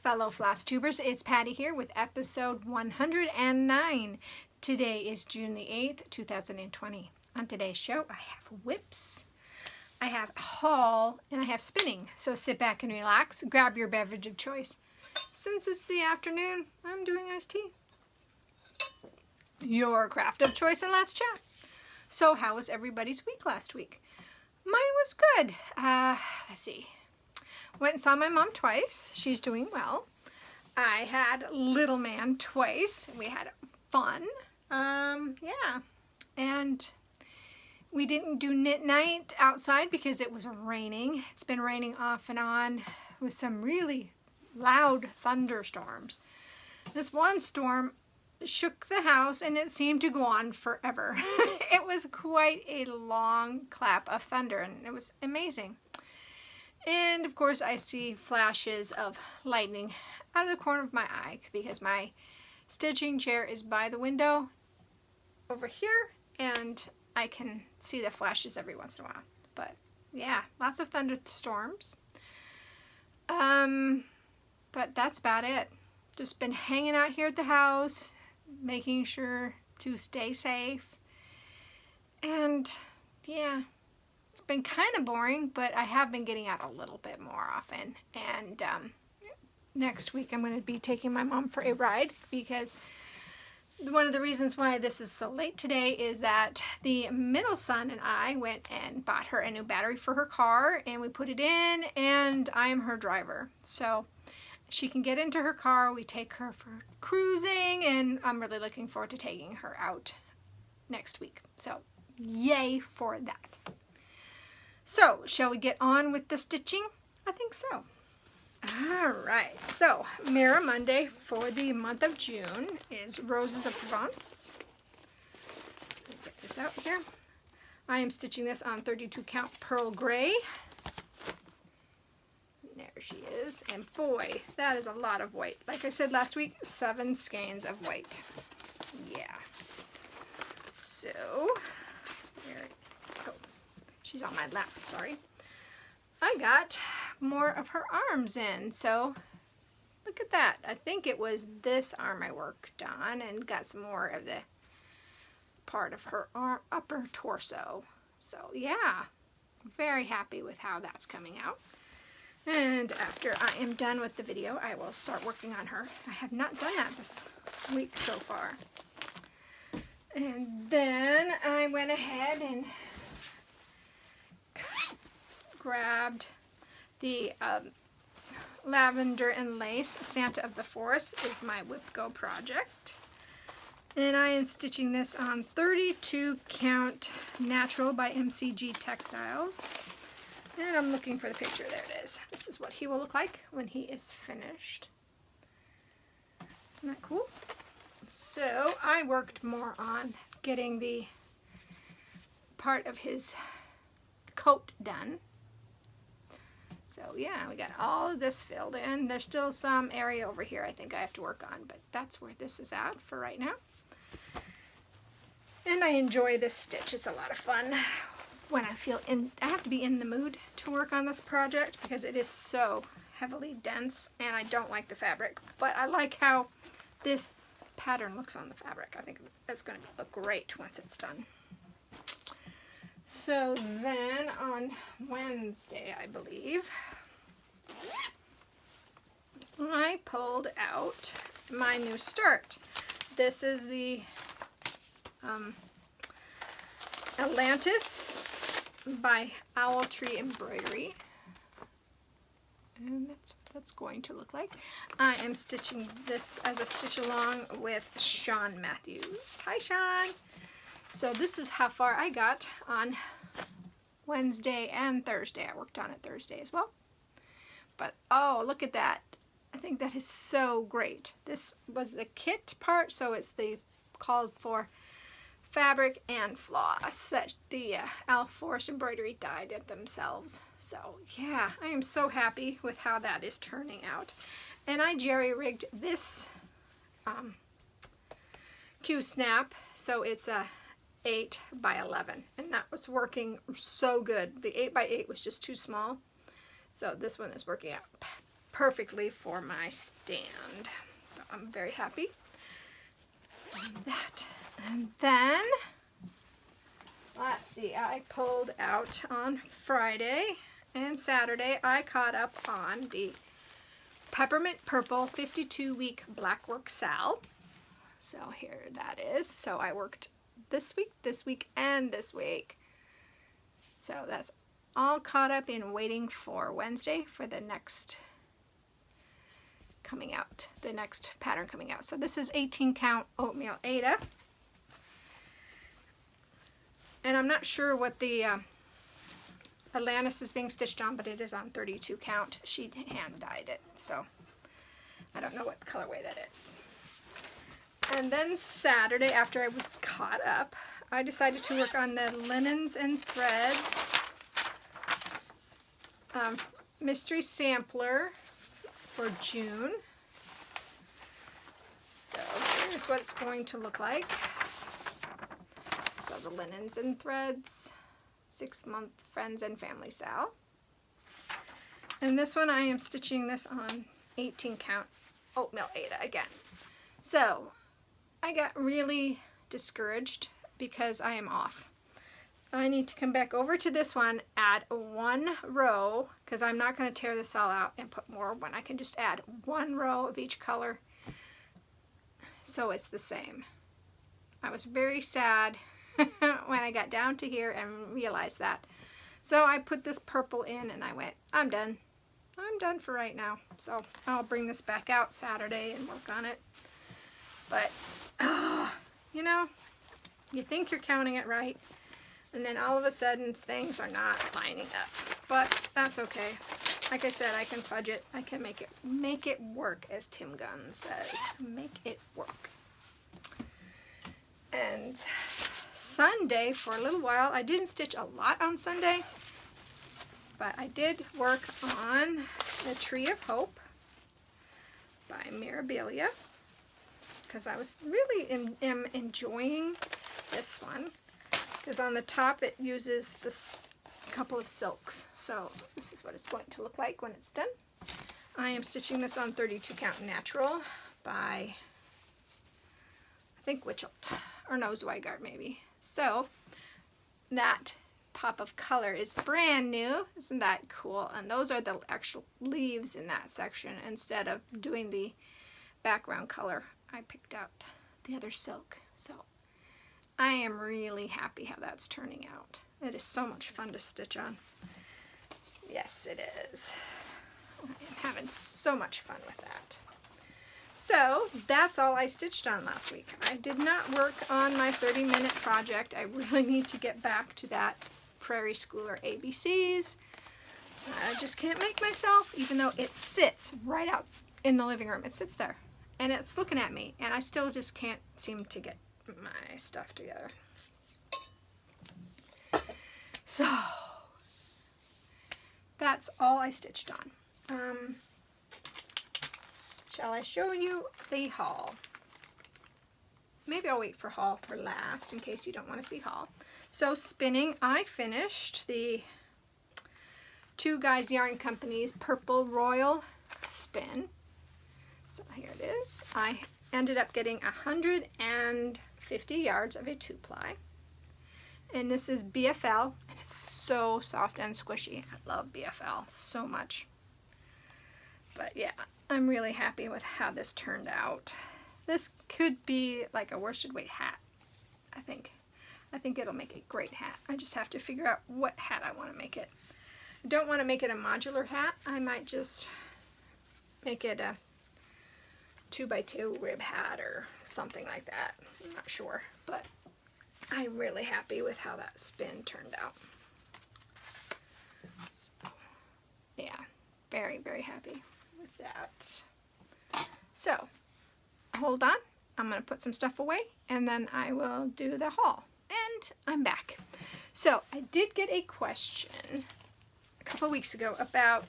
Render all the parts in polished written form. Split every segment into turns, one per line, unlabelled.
Fellow Flosstubers, it's Patty here with episode 109. Today is June the 8th, 2020. On today's show, I have whips, I have haul, and I have spinning. So sit back and relax, grab your beverage of choice. Since it's the afternoon, I'm doing iced tea. Your craft of choice, and let's chat. So how was everybody's week last week? Mine was good. Let's see. Went and saw my mom twice. She's doing well. I had little man twice. We had fun. Yeah. And we didn't do knit night outside because it was raining. It's been raining off and on with some really loud thunderstorms. This one storm shook the house and it seemed to go on forever. It was quite a long clap of thunder and it was amazing. And of course I see flashes of lightning out of the corner of my eye because my stitching chair is by the window over here and I can see the flashes every once in a while. But yeah, lots of thunderstorms. But that's about it. Just been hanging out here at the house, making sure to stay safe. And yeah. It's been kind of boring, but I have been getting out a little bit more often. And next week I'm going to be taking my mom for a ride because one of the reasons why this is so late today is that the middle son and I went and bought her a new battery for her car and we put it in and I'm her driver. So she can get into her car, we take her for cruising, and I'm really looking forward to taking her out next week. So yay for that. So, shall we get on with the stitching? I think so. Alright, so Mira Monday for the month of June is Roses of Provence. Let me get this out here. I am stitching this on 32 count Pearl Gray. There she is. And boy, that is a lot of white. Like I said last week, 7 skeins of white. Yeah. So, there we go. She's on my lap, sorry. I got more of her arms in, so look at that. I think it was this arm I worked on and got some more of the part of her upper torso. So yeah, very happy with how that's coming out. And after I am done with the video, I will start working on her. I have not done that this week so far. And then I went ahead and grabbed the Lavender and Lace Santa of the Forest is my Whip Go project. And I am stitching this on 32 count Natural by MCG Textiles. And I'm looking for the picture. There it is. This is what he will look like when he is finished. Isn't that cool? So I worked more on getting the part of his coat done. So yeah, we got all of this filled in. There's still some area over here I think I have to work on, but that's where this is at for right now. And I enjoy this stitch. It's a lot of fun when I have to be in the mood to work on this project because it is so heavily dense and I don't like the fabric, but I like how this pattern looks on the fabric. I think that's going to look great once it's done. So then on Wednesday, I believe, I pulled out my new start. This is the Atlantis by Owl Tree Embroidery. And that's what that's going to look like. I am stitching this as a stitch along with Sean Matthews. Hi, Sean! So this is how far I got on Wednesday and Thursday. I worked on it Thursday as well. But oh, look at that. I think that is so great. This was the kit part, so it's the called for fabric and floss that the Owl Forest Embroidery dyed it themselves. So yeah, I am so happy with how that is turning out. And I jerry-rigged this Q-snap, so it's a 8 by 11, and that was working so good. The 8 by 8 was just too small, so this one is working out perfectly for my stand. So I'm very happy with that. And then, let's see, I pulled out on Friday and Saturday. I caught up on the Peppermint Purple 52-week Blackwork Sal. So here that is. So I worked this week, and this week. So that's all caught up in waiting for Wednesday for the next coming out, the next pattern coming out. So this is 18 count oatmeal Ada. And I'm not sure what the Atlantis is being stitched on, but it is on 32 count. She hand dyed it, so I don't know what colorway that is. And then Saturday, after I was caught up, I decided to work on the linens and threads mystery sampler for June. So here's what it's going to look like. So the linens and threads, 6-month friends and family Sal. And this one I am stitching this on 18 count oatmeal Ada again. So I got really discouraged because I am off. I need to come back over to this one, add 1 row, because I'm not going to tear this all out and put more when I can just add 1 row of each color so it's the same. I was very sad when I got down to here and realized that. So I put this purple in and I went, I'm done. I'm done for right now. So I'll bring this back out Saturday and work on it. But, you know, you think you're counting it right, and then all of a sudden things are not lining up. But that's okay. Like I said, I can fudge it. I can make it work, as Tim Gunn says. Make it work. And Sunday, for a little while, I didn't stitch a lot on Sunday, but I did work on the Tree of Hope by Mira Monday, because I was really am enjoying this one, because on the top it uses this couple of silks. So this is what it's going to look like when it's done. I am stitching this on 32 count natural by, I think, Witchelt, or no, Zweigart maybe. So that pop of color is brand new. Isn't that cool? And those are the actual leaves in that section. Instead of doing the background color, I picked out the other silk. So I am really happy how that's turning out. It is so much fun to stitch on. Yes, it is. I am having so much fun with that. So that's all I stitched on last week. I did not work on my 30-minute project. I really need to get back to that Prairie Schooler ABCs. I just can't make myself, even though it sits right out in the living room. It sits there and it's looking at me, and I still just can't seem to get my stuff together. So that's all I stitched on. Shall I show you the haul? Maybe I'll wait for haul for last in case you don't want to see haul. So spinning, I finished the Two Guys Yarn Company's Purple Royal Spin. So here it is. I ended up getting 150 yards of a 2-ply. And this is BFL, and it's so soft and squishy. I love BFL so much. But yeah, I'm really happy with how this turned out. This could be like a worsted weight hat, I think. I think it'll make a great hat. I just have to figure out what hat I want to make it. I don't want to make it a modular hat. I might just make it a 2x2 rib hat or something like that. I'm not sure, but I'm really happy with how that spin turned out. So, yeah, very, very happy with that. So, hold on. I'm going to put some stuff away, and then I will do the haul. And I'm back. So, I did get a question a couple weeks ago about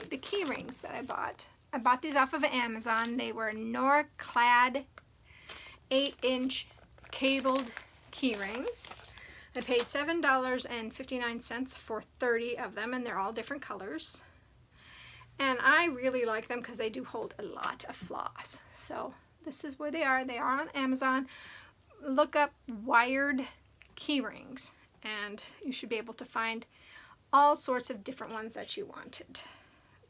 the key rings that I bought. I bought these off of Amazon. They were Norclad 8-inch cabled key rings. I paid $7.59 for 30 of them, and they're all different colors. And I really like them because they do hold a lot of floss. So this is where they are. They are on Amazon. Look up wired key rings and you should be able to find all sorts of different ones that you wanted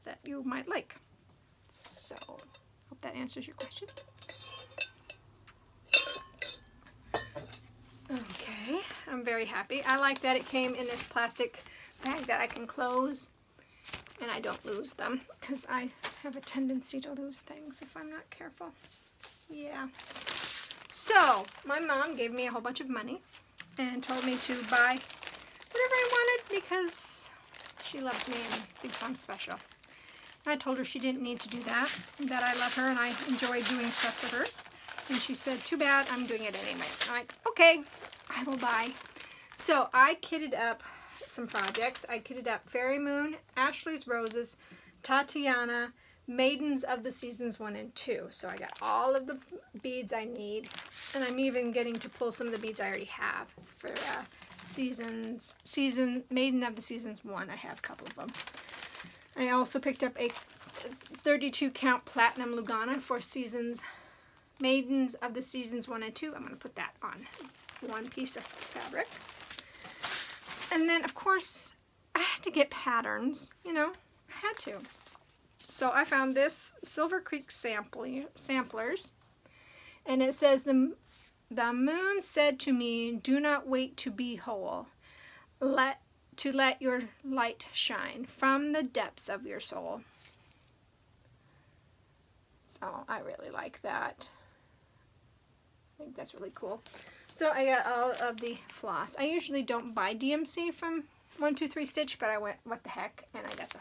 that you might like. So, hope that answers your question. Okay, I'm very happy. I like that it came in this plastic bag that I can close and I don't lose them because I have a tendency to lose things if I'm not careful. Yeah. So, my mom gave me a whole bunch of money and told me to buy whatever I wanted because she loves me and thinks I'm special. I told her she didn't need to do that, that I love her and I enjoy doing stuff for her. And she said, too bad, I'm doing it anyway. I'm like, okay, I will buy. So I kitted up some projects. I kitted up Fairy Moon, Ashley's Roses, Tatiana, Maidens of the Seasons 1 and 2. So I got all of the beads I need. And I'm even getting to pull some of the beads I already have for Maiden of the Seasons 1. I have a couple of them. I also picked up a 32 count platinum Lugana for Maidens of the Seasons 1 and 2. I'm going to put that on one piece of fabric. And then, of course, I had to get patterns, you know, I had to. So I found this Silver Creek samplers, and it says, the moon said to me, do not wait to be whole. Let your light shine from the depths of your soul. So I really like that. I think that's really cool. So I got all of the floss. I usually don't buy DMC from 123 Stitch, but I went, what the heck, and I got the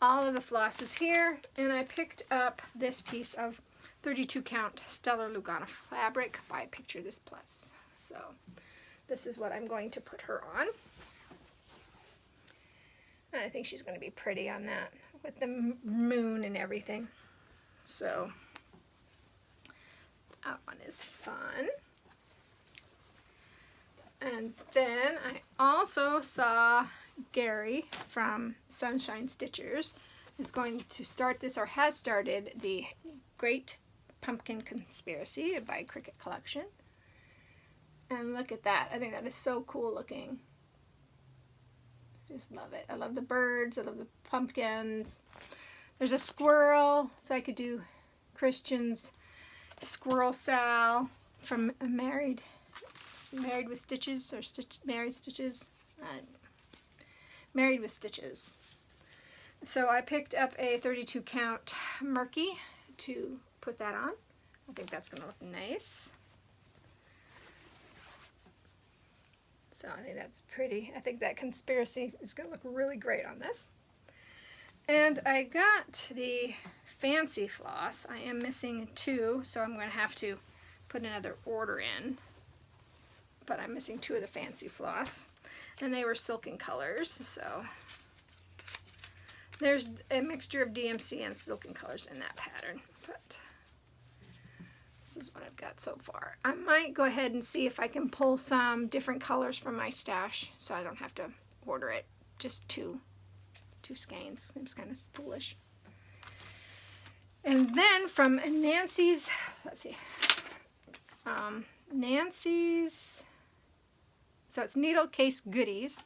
all of the flosses here, and I picked up this piece of 32 count Stellar Lugana fabric by Picture This Plus. So this is what I'm going to put her on. And I think she's going to be pretty on that with the moon and everything. So that one is fun. And then I also saw Gary from Sunshine Stitchers is going to start this, or has started, the Great Pumpkin Conspiracy by Cricket Collection. And look at that. I think that is so cool looking. Just love it. I love the birds. I love the pumpkins. There's a squirrel, so I could do Christian's Squirrel Sal from Married with Stitches, or Married Stitches. Married with Stitches. So I picked up a 32 count Murky to put that on. I think that's going to look nice. So I think that's pretty. I think that conspiracy is going to look really great on this. And I got the fancy floss. I am missing 2, so I'm going to have to put another order in. But I'm missing 2 of the fancy floss. And they were silken colors, so there's a mixture of DMC and silken colors in that pattern. But this is what I've got so far. I might go ahead and see if I can pull some different colors from my stash so I don't have to order it. Just two skeins. It was kind of foolish. And then from Nancy's, let's see, Nancy's, so it's Needle Case Goodies.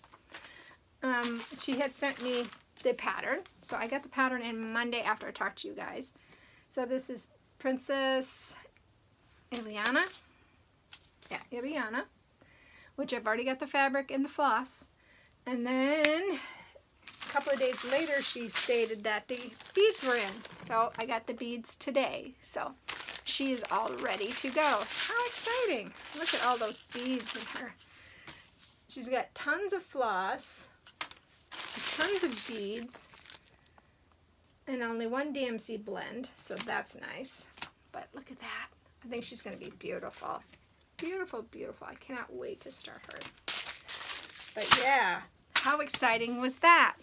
She had sent me the pattern. So I got the pattern in Monday after I talked to you guys. So this is Princess Ileana. Yeah, Ileana. Which I've already got the fabric and the floss. And then a couple of days later she stated that the beads were in. So I got the beads today. So she is all ready to go. How exciting. Look at all those beads in her. She's got tons of floss, tons of beads, and only 1 DMC blend, so that's nice. But look at that. I think she's going to be beautiful. Beautiful, beautiful. I cannot wait to start her. But yeah, how exciting was that?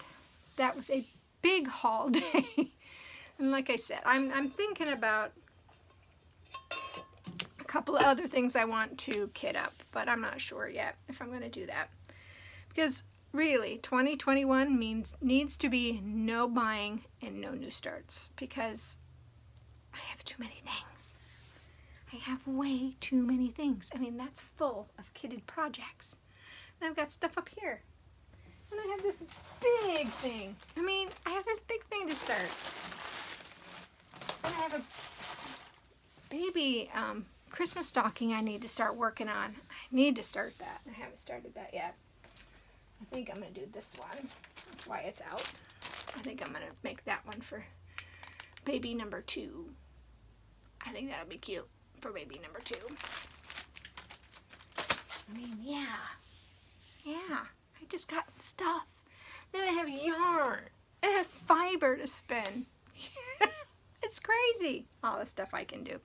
That was a big haul day. And like I said, I'm thinking about a couple of other things I want to kit up, but I'm not sure yet if I'm going to do that. Because really, 2021 needs to be no buying and no new starts, because I have too many things. I have way too many things. I mean, that's full of kidded projects. And I've got stuff up here. And I have this big thing. I mean, I have this big thing to start. And I have a baby Christmas stocking I need to start working on. I need to start that. I haven't started that yet. I think I'm going to do this one. That's why it's out. I think I'm going to make that one for baby number 2. I think that'll be cute for baby number 2. I mean, yeah. I just got stuff. Then I have yarn. And I have fiber to spin. It's crazy, all the stuff I can do.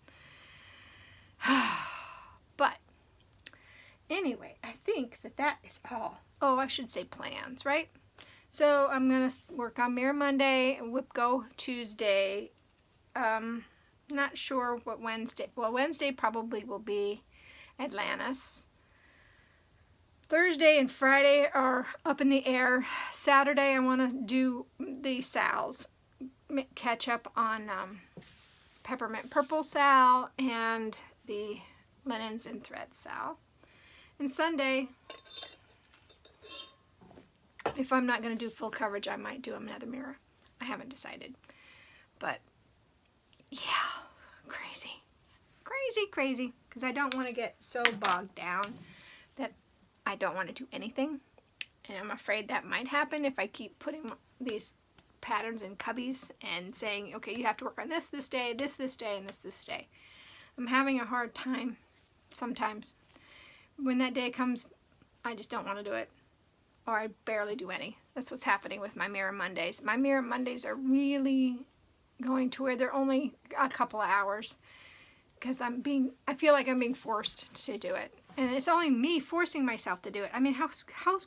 But anyway, I think that is all. Oh, I should say plans, right? So I'm going to work on Mira Monday and Whip Go Tuesday. Not sure what Wednesday. Well, Wednesday probably will be Atlantis. Thursday and Friday are up in the air. Saturday I want to do the Sal's. Catch up on Peppermint Purple Sal and the Linens and Threads Sal. And Sunday, if I'm not going to do full coverage, I might do another mirror. I haven't decided. But yeah, crazy, because I don't want to get so bogged down that I don't want to do anything. And I'm afraid that might happen if I keep putting these patterns in cubbies and saying, okay, you have to work on this day, this day, and this day. I'm having a hard time sometimes. When that day comes, I just don't want to do it. Or I barely do any. That's what's happening with my Mira Mondays. My Mira Mondays are really going to where they're only a couple of hours, because I feel like I'm being forced to do it. And it's only me forcing myself to do it. I mean, how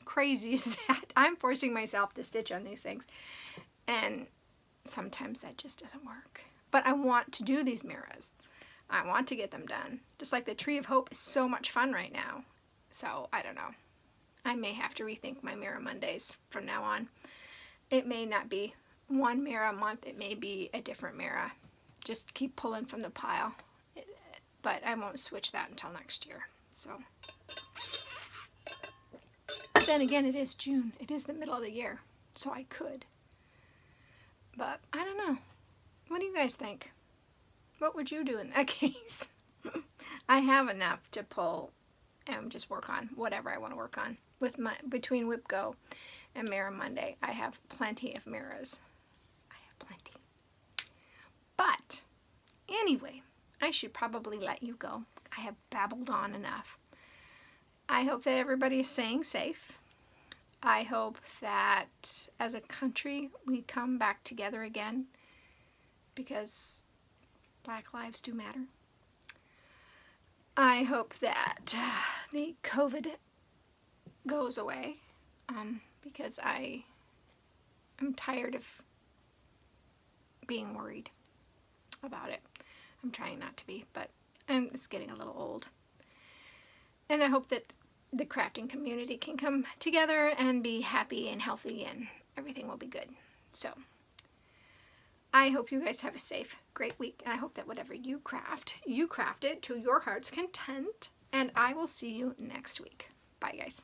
crazy is that? I'm forcing myself to stitch on these things. And sometimes that just doesn't work. But I want to do these mirrors. I want to get them done. Just like the Tree of Hope is so much fun right now. So, I don't know. I may have to rethink my Mira Mondays from now on. It may not be one Mira a month. It may be a different Mira. Just keep pulling from the pile. But I won't switch that until next year. So, but then again, it is June. It is the middle of the year. So I could. But I don't know. What do you guys think? What would you do in that case? I have enough to pull and just work on whatever I want to work on. Between Whip Go and Mira Monday, I have plenty of mirrors. I have plenty. But anyway, I should probably let you go. I have babbled on enough. I hope that everybody is staying safe. I hope that as a country we come back together again, because Black lives do matter. I hope that the COVID goes away, because I am tired of being worried about it. I'm trying not to be, but it's getting a little old. And I hope that the crafting community can come together and be happy and healthy, and everything will be good. So, I hope you guys have a safe, great week, and I hope that whatever you craft it to your heart's content, and I will see you next week. Bye, guys.